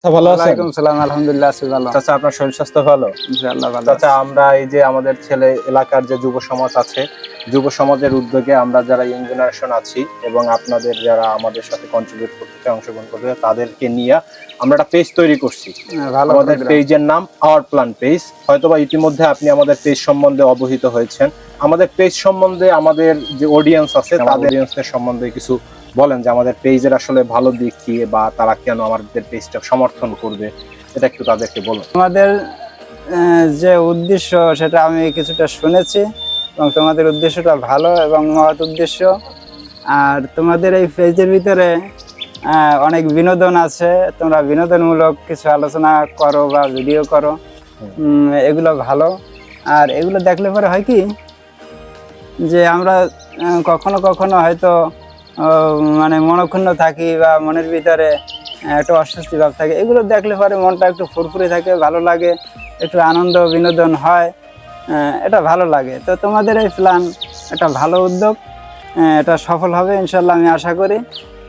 ভালো আছেন? ওয়ালাইকুম সালাম, আলহামদুলিল্লাহ আছি ভালো। চাচা আপনার শরীর স্বাস্থ্য ভালো? ইনশাআল্লাহ ভালো চাচা আছি। আমরা এই যে আমাদের ছেলে এলাকার যে যুব সমাজ আছে, যুব সমাজের উদ্যোগে আমরা যারা ইয়ং জেনারেশন আছি এবং আপনাদের যারা আমাদের সাথে কন্ট্রিবিউট করতে চায়, অংশগ্রহণ করতে চায়, তাদেরকে নিয়ে আমরা একটা পেজ তৈরি করছি। ভালো আমাদের program। পেজের নাম আওয়ার প্ল্যান পেজ। হয়তোবা ইতিমধ্যে আপনি আমাদের পেজ সম্বন্ধে অবহিত হয়েছেন। আমাদের পেজ সম্বন্ধে আমাদের যে অডিয়েন্স আছে তাদের অডিয়েন্সদের সম্বন্ধে কিছু বলেন যে আমাদের পেজের আসলে ভালো দিক কি বা তারা কেন আমাদের পেজটা সমর্থন করবে, এটা একটু তাদেরকে বলুন। তোমাদের যে উদ্দেশ্য সেটা আমি কিছুটা শুনেছি এবং তোমাদের উদ্দেশ্যটা ভালো এবং মহৎ উদ্দেশ্য। আর তোমাদের এই পেজের ভিতরে অনেক বিনোদন আছে, তোমরা বিনোদনমূলক কিছু আলোচনা করো বা ভিডিও করো, এগুলো ভালো। আর এগুলো দেখলে পরে হয় কি যে আমরা কখনো কখনো হয়তো মানে মনক্ষুণ্ণ থাকি বা মনের ভিতরে একটা অস্বস্তি ভাব থাকে, এগুলো দেখলে পরে মনটা একটু ফুরফুরে থাকে, ভালো লাগে, একটু আনন্দ বিনোদন হয়, এটা ভালো লাগে। তো তোমাদের এই প্ল্যান একটা ভালো উদ্যোগ, এটা সফল হবে ইনশাল্লাহ আমি আশা করি।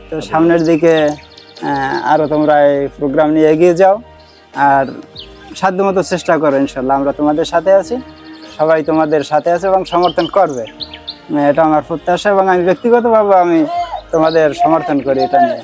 তো সামনের দিকে আরও তোমরা এই প্রোগ্রাম নিয়ে এগিয়ে যাও আর সাধ্যমতো চেষ্টা করো, ইনশাল্লাহ আমরা তোমাদের সাথে আছি, সবাই তোমাদের সাথে আছে এবং সমর্থন করবে, এটা আমার প্রত্যাশা। এবং আমি ব্যক্তিগতভাবে আমি তোমাদের সমর্থন করি, এটা নিয়ে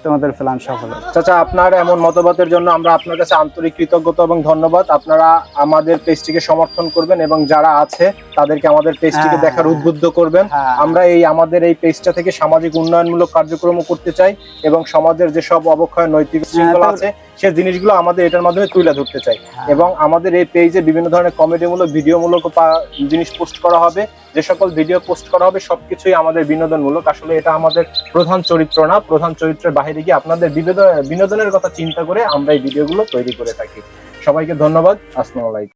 তোমাদের প্ল্যান সফল হবে। চাচা আপনার এমন মতামতের জন্য আমরা আপনার কাছে আন্তরিক কৃতজ্ঞতা এবং ধন্যবাদ। আপনারা আমাদের পেজটিকে সমর্থন করবেন এবং যারা আছে তাদেরকে আমাদের পেজটিকে দেখার উদ্বুদ্ধ করবেন। আমরা আমাদের এই পেজটা থেকে সামাজিক উন্নয়নমূলক কার্যক্রম করতে চাই এবং সমাজের যেসব অবক্ষয় নৈতিক শৃঙ্খলা আছে সেই জিনিসগুলো আমাদের এটার মাধ্যমে তুলে ধরতে চাই। এবং আমাদের এই পেজে বিভিন্ন ধরনের কমেডিমূলক ভিডিওমূলক জিনিস পোস্ট করা হবে। যে সকল ভিডিও পোস্ট করা হবে সবকিছুই আমাদের বিনোদনমূলক। আসলে এটা আমাদের প্রধান চরিত্র না, প্রধান চরিত্রের বাইরে গিয়ে আপনাদের বিনোদনের কথা চিন্তা করে আমরা এই ভিডিওগুলো তৈরি করে থাকি। সবাইকে ধন্যবাদ। আসসালামু আলাইকুম।